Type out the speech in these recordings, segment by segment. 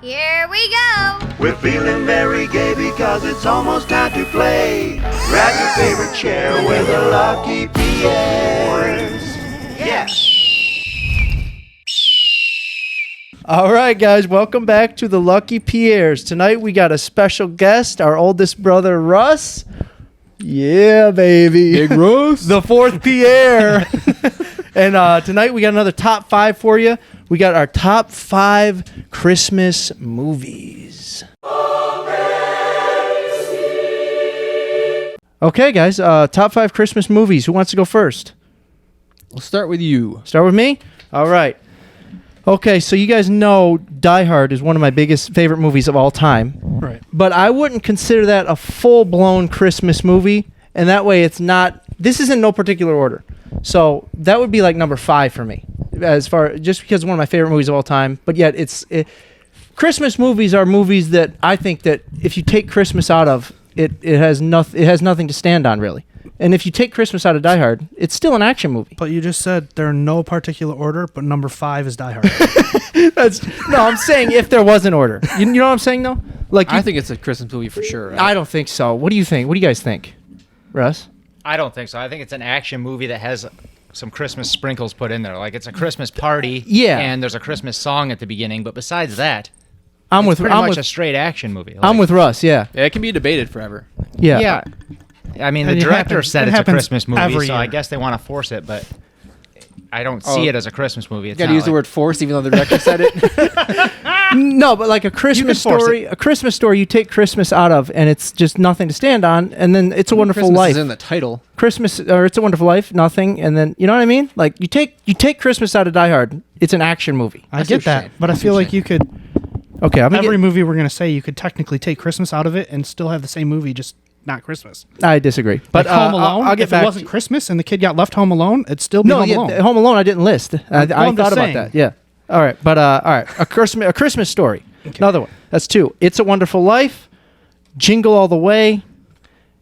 Here we go! We're feeling very gay because it's almost time to play. Grab your favorite chair with the Lucky Pierres. Yeah! All right, guys, welcome back to the Lucky Pierres. Tonight we got a special guest, our oldest brother, Russ. Yeah, baby. Big Russ. The fourth Pierre. And tonight we got another top 5 for you. We got our top 5 Christmas movies. Okay, guys, top 5 Christmas movies. Who wants to go first? We'll start with you. Start with me? All right. Okay, so you guys know Die Hard is one of my biggest favorite movies of all time. Right. But I wouldn't consider that a full-blown Christmas movie, and that way it's not... This is in no particular order. So that would be like number 5 for me, just because it's one of my favorite movies of all time. But yet Christmas movies are movies that I think that if you take Christmas out of, it has nothing to stand on, really. And if you take Christmas out of Die Hard, it's still an action movie. But you just said they're in no particular order, but number 5 is Die Hard. No, I'm saying if there was an order. You know what I'm saying, though? I think it's a Christmas movie for sure. Right? I don't think so. What do you think? What do you guys think? Russ? I don't think so. I think it's an action movie that has some Christmas sprinkles put in there. Like it's a Christmas party, and there's a Christmas song at the beginning. But besides that, it's pretty much a straight action movie. I'm with Russ. Yeah, it can be debated forever. Yeah. I mean, the director said it's a Christmas movie, so I guess they want to force it, but I don't see it as a Christmas movie. You got to use the word force, even though the director said it. No, but like a Christmas story, you take Christmas out of, and it's just nothing to stand on, and then It's a Wonderful Christmas Life. Is in the title. Christmas or It's a Wonderful Life, nothing, and then you know what I mean? Like you take Christmas out of Die Hard, it's an action movie. I get that, but I feel like you could. Okay, every movie we're gonna say, you could technically take Christmas out of it and still have the same movie, just not Christmas. I disagree, but like Home Alone. I'll get if back. it wasn't Christmas and the kid got left home alone, it'd still be Home Alone. Home Alone I didn't list. I I'm thought just about saying. that. Yeah. All right, but all right, a Christmas Story. Okay. Another one. That's 2. It's a Wonderful Life, Jingle All the Way,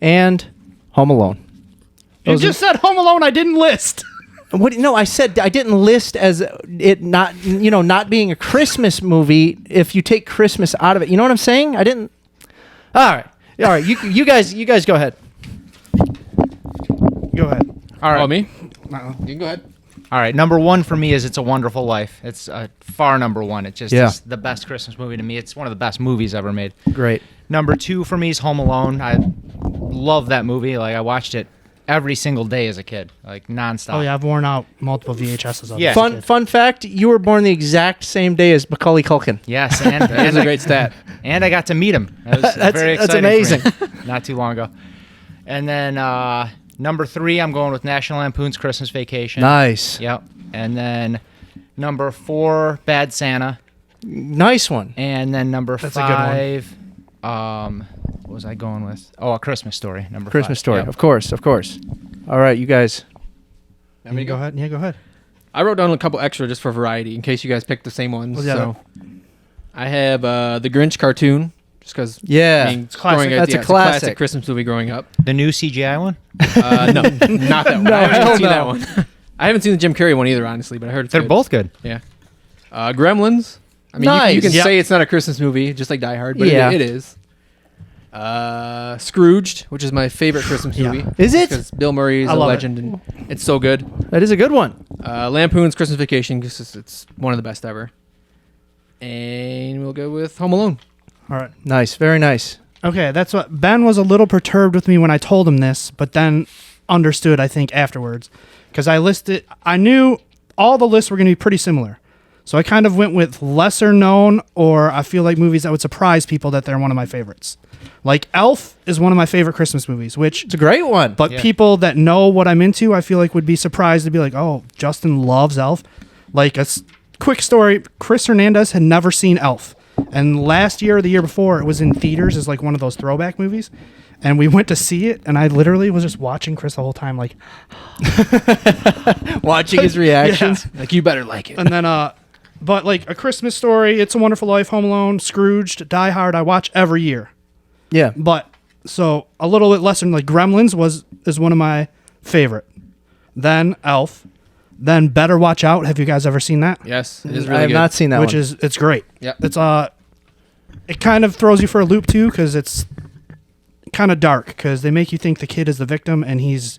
and Home Alone. You just said Home Alone. I didn't list. What? No, I said I didn't list as it not being a Christmas movie. If you take Christmas out of it, you know what I'm saying? I didn't. All right. You guys go ahead. Go ahead. All right. Oh, me? Uh-oh. You can go ahead. All right, number 1 for me is It's a Wonderful Life. It's far number 1. It just is the best Christmas movie to me. It's one of the best movies ever made. Great. Number 2 for me is Home Alone. I love that movie. Like I watched it every single day as a kid, like nonstop. Oh yeah, I've worn out multiple VHSs of it. Yeah. Fun fact: you were born the exact same day as Macaulay Culkin. Yes, and That's a great stat. And I got to meet him. That was very exciting. That's amazing. For me, not too long ago. And then number 3, I'm going with National Lampoon's Christmas Vacation. Nice. Yep. And then number 4, Bad Santa. Nice one. And then number That's a good 5, what was I going with? Oh, A Christmas Story. Number 5. Christmas Story. Yep. Of course. All right, you guys. Want me to Go ahead. Yeah, go ahead. I wrote down a couple extra just for variety in case you guys picked the same ones. Well, yeah, so I have the Grinch cartoon, just because. Yeah, it's classic. That's a it's classic. a classic Christmas movie growing up. The new CGI one? No, not that one. I haven't seen that one. I haven't seen the Jim Carrey one either, honestly, but I heard it's They're good. both good. Yeah. Gremlins. I mean, Nice. you can Yep. say it's not a Christmas movie, just like Die Hard, but Yeah. it is. Scrooged, which is my favorite Christmas Yeah. movie. Is it? Because Bill Murray is I a love legend, and it's so good. That is a good one. Lampoon's Christmas Vacation, because it's one of the best ever. And we'll go with Home Alone. All right. Nice. Very nice. Okay, that's what Ben was a little perturbed with me when I told him this, but then understood, I think, afterwards. Because I knew all the lists were going to be pretty similar. So I kind of went with lesser known, or I feel like movies that would surprise people that they're one of my favorites. Like Elf is one of my favorite Christmas movies, which, It's a great one. but people that know what I'm into, I feel like would be surprised to be like, oh, Justin loves Elf. Like quick story, Chris Hernandez had never seen Elf. And last year or the year before, it was in theaters as like one of those throwback movies. And we went to see it, and I literally was just watching Chris the whole time, like watching his reactions. Like, you better like it. and then but like A Christmas Story, It's a Wonderful Life, Home Alone, Scrooged, Die Hard, I watch every year. Yeah. But so a little bit lesser, like Gremlins is one of my favorite. Then Elf, then Better Watch Out. Have you guys ever seen that? Yes, it is really I have good. not seen that Which one. it's great. Yeah. It's it kind of throws you for a loop too, because it's kind of dark, because they make you think the kid is the victim and he's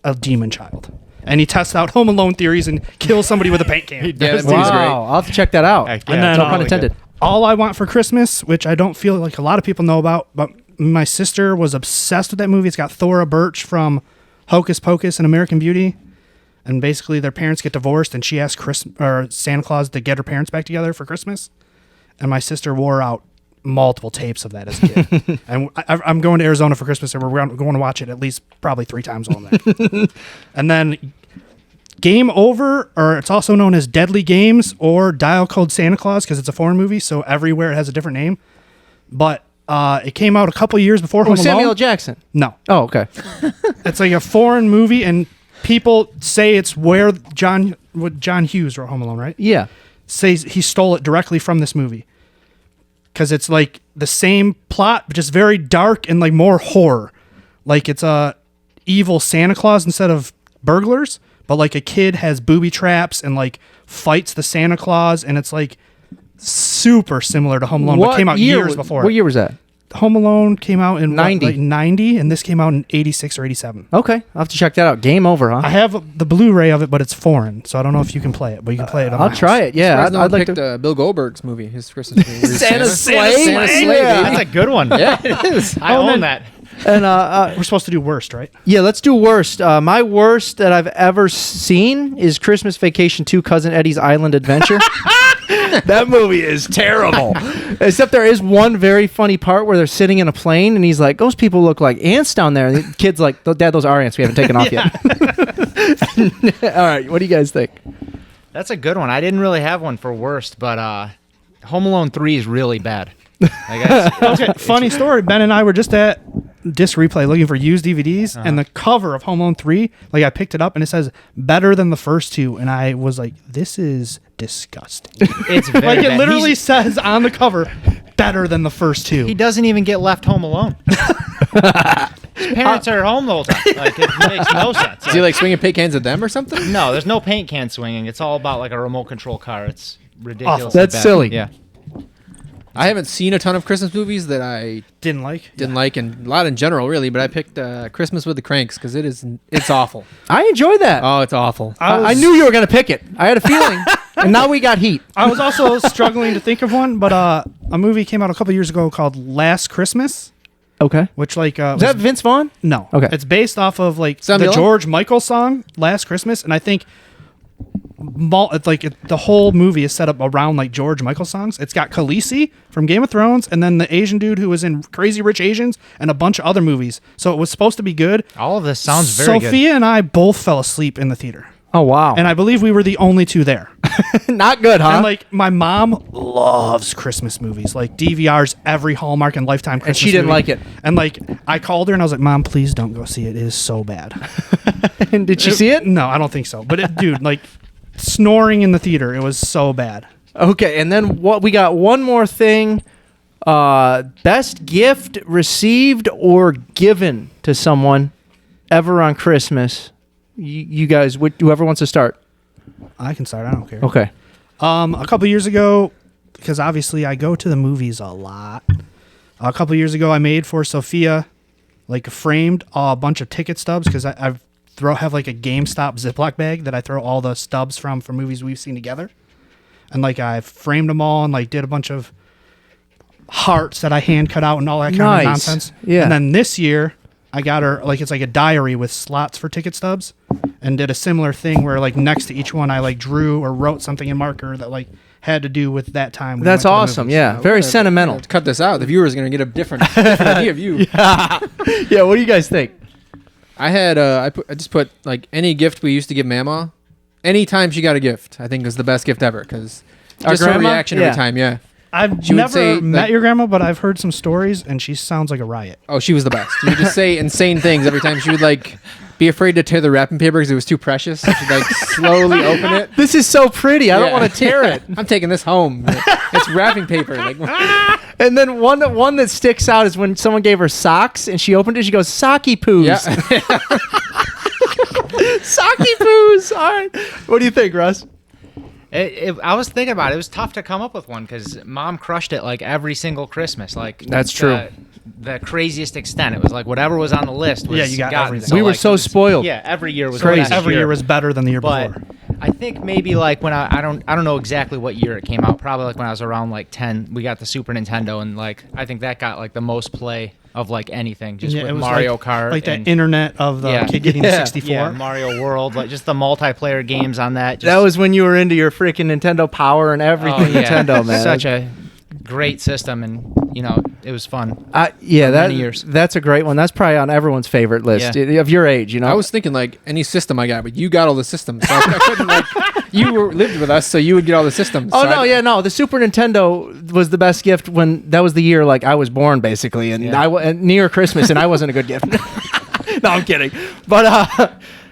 a demon child. And he tests out Home Alone theories and kills somebody with a paint can. Yeah, that movie's great. Wow, I'll have to check that out. Yeah, And then, no pun intended. All I Want for Christmas, which I don't feel like a lot of people know about, but my sister was obsessed with that movie. It's got Thora Birch from Hocus Pocus and American Beauty. And basically their parents get divorced and she asks Santa Claus to get her parents back together for Christmas. And my sister wore out multiple tapes of that as a kid. And I'm going to Arizona for Christmas and we're going to watch it at least probably 3 times while I'm there. And then Game Over, or it's also known as Deadly Games or Dial Code Santa Claus, because it's a foreign movie, so everywhere it has a different name. But it came out a couple years before Home Alone. Samuel L. Jackson. No. Oh, okay. It's like a foreign movie, and people say it's where John Hughes wrote Home Alone, right? Yeah. Says he stole it directly from this movie. Because it's like the same plot, but just very dark and like more horror. Like it's a evil Santa Claus instead of burglars, but like a kid has booby traps and like fights the Santa Claus, and it's like super similar to Home Alone, but came out years before. What year was that? Home Alone came out in 90. Like 90, and this came out in 86 or 87. Okay, I'll have to check that out. Game Over, huh? I have the Blu-ray of it, but it's foreign, so I don't know if you can play it, but you can play it on I'll my try house. it. Yeah, I'd like to. Bill Goldberg's movie, his Christmas movie. Santa's Sleigh? Santa's Sleigh, Yeah. baby. That's a good one. Yeah, it is. I own that. And We're supposed to do worst, right? yeah, let's do worst. My worst that I've ever seen is Christmas Vacation 2: Cousin Eddie's Island Adventure. That movie is terrible. Except there is one very funny part where they're sitting in a plane and he's like, "Those people look like ants down there." And the kid's like, "Dad, those are ants. We haven't taken off yet." All right, what do you guys think? That's a good one. I didn't really have one for worst, but Home Alone 3 is really bad. Like, Funny story. Ben and I were just at Disc Replay looking for used DVDs, and the cover of Home Alone 3, like I picked it up and it says better than the first two, and I was like, this is disgusting. it's very Like it bad. literally says on the cover, better than the first two. He doesn't even get left home alone. His parents are home the whole time. Like, it makes no sense. Is he like swinging paint cans at them or something? No, there's no paint can swinging. It's all about like a remote control car. It's ridiculous. That's silly. Yeah. I haven't seen a ton of Christmas movies that I Didn't like. like, and a lot in general, really. But I picked Christmas with the Cranks because it's awful. I enjoy that. Oh, it's awful. I knew you were going to pick it. I had a feeling. And now we got heat. I was also struggling to think of one, but a movie came out a couple years ago called Last Christmas, Okay. which like Is that Vince Vaughn? no, Okay. it's based off of like Sam the Dillon? George Michael song Last Christmas, and I think the whole movie is set up around like George Michael songs. It's got Khaleesi from Game of Thrones, and then the Asian dude who was in Crazy Rich Asians and a bunch of other movies. So it was supposed to be good. All of this sounds very Sophia and I both fell asleep in the theater, Oh, wow. and I believe we were the only two there. Not good, huh? And like my mom loves Christmas movies, like DVRs every Hallmark and Lifetime Christmas. And she didn't movie. like it. And like I called her and I was like, "Mom, please don't go see it. It is so bad." And did she see it? No, I don't think so. But dude, like snoring in the theater, it was so bad. Okay, and then what? We got one more thing. Best gift received or given to someone ever on Christmas. You guys, whoever wants to start. I can start. I don't care. Okay. A couple years ago, because obviously I go to the movies a lot. A couple years ago, I made for Sophia, like framed a bunch of ticket stubs because I have like a GameStop Ziploc bag that I throw all the stubs from movies we've seen together, and like I framed them all and like did a bunch of hearts that I hand cut out and all that kind of nonsense. Yeah. And then this year, I got her like it's like a diary with slots for ticket stubs, and did a similar thing where like next to each one I like drew or wrote something in marker that like had to do with that time. We That's went to the awesome. movies. Yeah. Very sentimental. To cut this out, the viewers are going to get a different idea of you. Yeah. What do you guys think? I had I just put like any gift we used to give Mama. Anytime she got a gift, I think was the best gift ever because Our just her grandma? reaction Yeah. every time. Yeah. I've She would never say, met like- your grandma, but I've heard some stories, and she sounds like a riot. Oh, she was the best. You would just say insane things every time. She would like be afraid to tear the wrapping paper because it was too precious. So she'd like slowly open it. This is so pretty. I don't Yeah. want to tear it. I'm taking this home. It's wrapping paper. Like And then one that sticks out is when someone gave her socks and she opened it. She goes, "Saki poos." yeah. Saki poos. All right. What do you think, Russ? I was thinking about it. It was tough to come up with one because Mom crushed it like every single Christmas. Like that's true. The craziest extent. It was like whatever was on the list. Was you got everything. So we were so spoiled. Yeah, every year was crazy. Every year was better than the year but before. I think maybe like when I don't know exactly what year it came out. Probably like when I was around like 10. We got the Super Nintendo, and like I think that got like the most play of like anything, just with Mario Kart, like the internet of the kid getting the 64. Yeah, Mario World, like just the multiplayer games on that. That was when you were into your freaking Nintendo Power and everything. Nintendo, man, such a great system, and it was fun. That's a great one. That's probably on everyone's favorite list of your age. I was thinking like any system I got, but you got all the systems. So I couldn't like lived with us, so you would get all the systems. Oh no, the Super Nintendo was the best gift when that was the year like I was born basically, and and near Christmas, and I wasn't a good gift. No, I'm kidding, but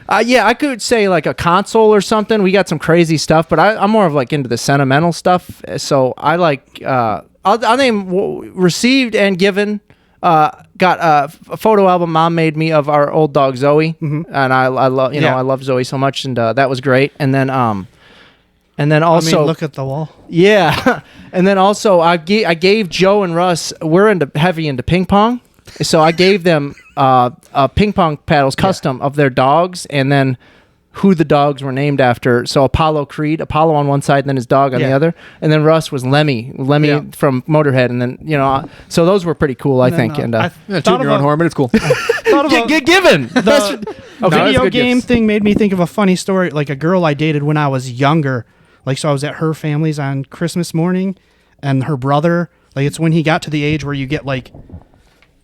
I could say like a console or something. We got some crazy stuff, but I'm more of like into the sentimental stuff. So I like I'll name received and given. Got a photo album Mom made me of our old dog Zoe, and I love I love Zoe so much, and that was great. And then also look at the wall. Yeah, and then also I gave Joe and Russ. We're heavy into ping pong, so I gave them ping pong paddles custom of their dogs, and then who the dogs were named after. So Apollo Creed, Apollo on one side, and then his dog on the other, and then Russ was Lemmy from Motorhead, and then so those were pretty cool, I think. And toot your own horn, but it's cool. Given the video game thing made me think of a funny story, like a girl I dated when I was younger. Like, so I was at her family's on Christmas morning, and her brother, like, it's when he got to the age where you get like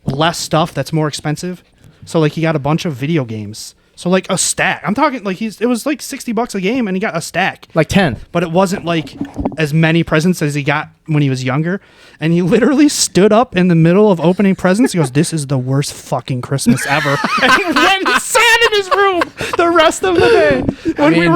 less stuff that's more expensive. So like he got a bunch of video games. So like a stack. I'm talking like it was like $60 a game, and he got a stack. Like 10. But it wasn't like as many presents as he got when he was younger. And he literally stood up in the middle of opening presents. He goes, "This is the worst fucking Christmas ever." And he went and sat in his room the rest of the day. When we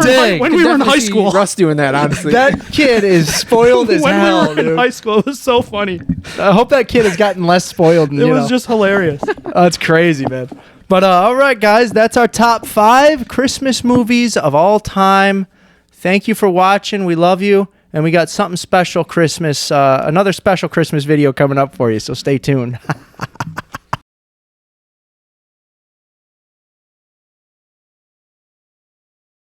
were in high school. Russ doing that, honestly. That kid is spoiled as hell. When we were in high school, it was so funny. I hope that kid has gotten less spoiled. It was just hilarious. Oh, it's crazy, man. But all right, guys, that's our top 5 Christmas movies of all time. Thank you for watching. We love you. And we got something special Christmas, another special Christmas video coming up for you. So stay tuned.